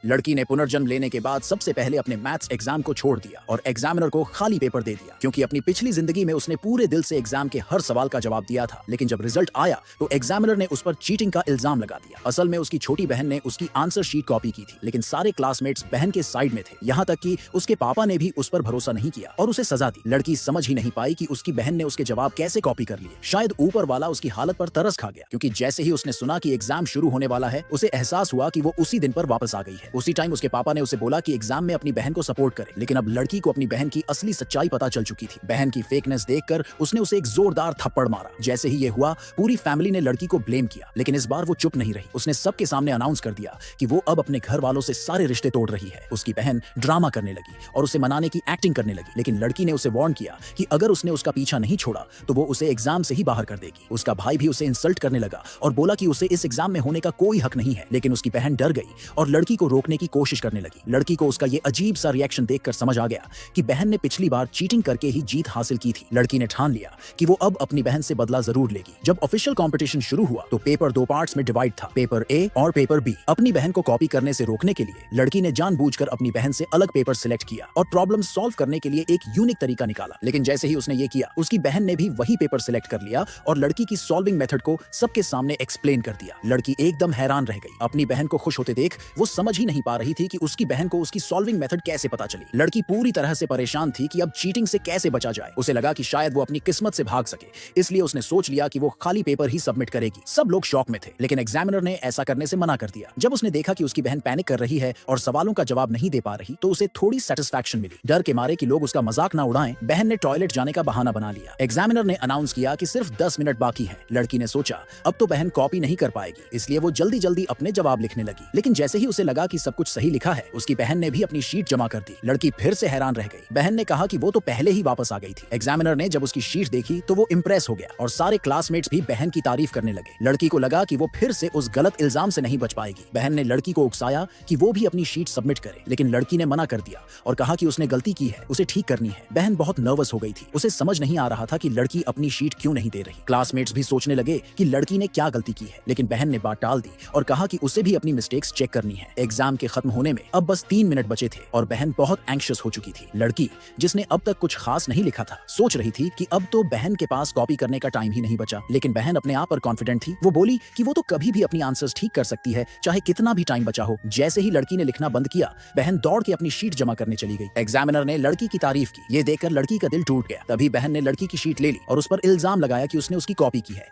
लड़की ने पुनर्जन्म लेने के बाद सबसे पहले अपने मैथ्स एग्जाम को छोड़ दिया और एग्जामिनर को खाली पेपर दे दिया, क्योंकि अपनी पिछली जिंदगी में उसने पूरे दिल से एग्जाम के हर सवाल का जवाब दिया था। लेकिन जब रिजल्ट आया तो एग्जामिनर ने उस पर चीटिंग का इल्जाम लगा दिया। असल में उसकी छोटी बहन ने उसकी आंसर शीट कॉपी की थी, लेकिन सारे क्लासमेट्स बहन के साइड में थे। यहाँ तक कि उसके पापा ने भी उस पर भरोसा नहीं किया और उसे सजा दी। लड़की समझ ही नहीं पाई कि उसकी बहन ने उसके जवाब कैसे कॉपी कर लिए। शायद ऊपर वाला उसकी हालत पर तरस खा गया, क्योंकि जैसे ही उसने सुना कि एग्जाम शुरू होने वाला है, उसे एहसास हुआ कि वो उसी दिन पर वापस आ गई है। उसी टाइम उसके पापा ने उसे बोला कि एग्जाम में अपनी बहन को सपोर्ट करे, लेकिन अब लड़की को अपनी बहन की असली सच्चाई पता चल चुकी थी। बहन की फेकनेस देखकर उसने उसे एक जोरदार थप्पड़ मारा। जैसे ही ये हुआ, पूरी फैमिली ने लड़की को ब्लेम किया, लेकिन इस बार वो चुप नहीं रही। उसने सबके सामने अनाउंस कर दिया कि वो अब अपने घर वालों से सारे रिश्ते तोड़ रही है। उसकी बहन ड्रामा करने लगी और उसे मनाने की एक्टिंग करने लगी, लेकिन लड़की ने उसे वार्न किया कि अगर उसने उसका पीछा नहीं छोड़ा तो वो उसे एग्जाम से ही बाहर कर देगी। उसका भाई भी उसे इंसल्ट करने लगा और बोला कि उसे इस एग्जाम में होने का कोई हक नहीं है, लेकिन उसकी बहन डर गई और लड़की को रोकने की कोशिश करने लगी। लड़की को उसका ये अजीब सा रिएक्शन देखकर समझ आ गया कि बहन ने पिछली बार चीटिंग करके ही जीत हासिल की थी। लड़की ने ठान लिया कि वो अब अपनी बहन से बदला जरूर लेगी। जब ऑफिशियल कंपटीशन शुरू हुआ तो पेपर दो पार्ट्स में डिवाइड था, पेपर ए और पेपर बी। अपनी बहन को कॉपी करने से रोकने के लिए लड़की ने जानबूझकर अपनी बहन से अलग पेपर सिलेक्ट किया और प्रॉब्लम सॉल्व करने के लिए एक यूनिक तरीका निकाला। लेकिन जैसे ही उसने ये किया, उसकी बहन ने भी वही पेपर सिलेक्ट कर लिया और लड़की की सॉल्विंग मेथड को सबके सामने एक्सप्लेन कर दिया। लड़की एकदम हैरान रह गई। अपनी बहन को खुश होते देख वो समझ ही नहीं पा रही थी कि उसकी बहन को उसकी सॉल्विंग मेथड कैसे पता चली। लड़की पूरी तरह से परेशान थी कि अब चीटिंग से कैसे बचा जाए। उसे लगा कि शायद वो अपनी किस्मत से भाग सके, इसलिए उसने सोच लिया कि वो खाली पेपर ही सबमिट करेगी। सब लोग शॉक में थे, लेकिन एग्जामिनर ने ऐसा करने से मना कर दिया। जब उसने देखा कि उसकी बहन पैनिक कर रही है और सवालों का जवाब नहीं दे पा रही, तो उसे थोड़ी सेटिस्फैक्शन मिली। डर के मारे कि लोग उसका मजाक ना उड़ाएं, बहन ने टॉयलेट जाने का बहाना बना लिया। एग्जामिनर ने अनाउंस किया कि सिर्फ 10 मिनट बाकी है। लड़की ने सोचा अब तो बहन कॉपी नहीं कर पाएगी, इसलिए वो जल्दी जल्दी अपने जवाब लिखने लगी। लेकिन जैसे ही उसे लगा कि सब कुछ सही लिखा है, उसकी बहन ने भी अपनी शीट जमा कर दी। लड़की फिर से हैरान रह गई। बहन ने कहा कि वो तो पहले ही वापस आ गई थी। एग्जामिनर ने जब उसकी शीट देखी तो वो इंप्रेस हो गया और सारे क्लासमेट्स भी बहन की तारीफ करने लगे। लड़की को लगा कि वो फिर से उस गलत इल्जाम से नहीं बच पाएगी। बहन ने लड़की को उकसाया कि वो भी अपनी शीट सबमिट करे, लेकिन लड़की ने मना कर दिया और कहा कि उसने गलती की है, उसे ठीक करनी है। बहन बहुत नर्वस हो गई थी। उसे समझ नहीं आ रहा था कि लड़की अपनी शीट क्यों नहीं दे रही। क्लासमेट्स भी सोचने लगे कि लड़की ने क्या गलती की है, लेकिन बहन ने बात टाल दी और कहा कि उसे भी अपनी मिस्टेक्स चेक करनी है। एग्जाम के खत्म होने में अब बस 3 मिनट बचे थे और बहन बहुत एंग्शियस हो चुकी थी। लड़की, जिसने अब तक कुछ खास नहीं लिखा था, सोच रही थी कि अब तो बहन के पास कॉपी करने का टाइम ही नहीं बचा। लेकिन बहन अपने आप पर कॉन्फिडेंट थी। वो बोली कि वो तो कभी भी अपनी आंसर्स ठीक कर सकती है, चाहे कितना भी टाइम बचा हो। जैसे ही लड़की ने लिखना बंद किया, बहन दौड़ के अपनी शीट जमा करने चली गई। एग्जामिनर ने लड़की की तारीफ की। ये देखकर लड़की का दिल टूट गया। तभी बहन ने लड़की की शीट ले ली और उस पर इल्जाम लगाया कि उसने उसकी कॉपी की है।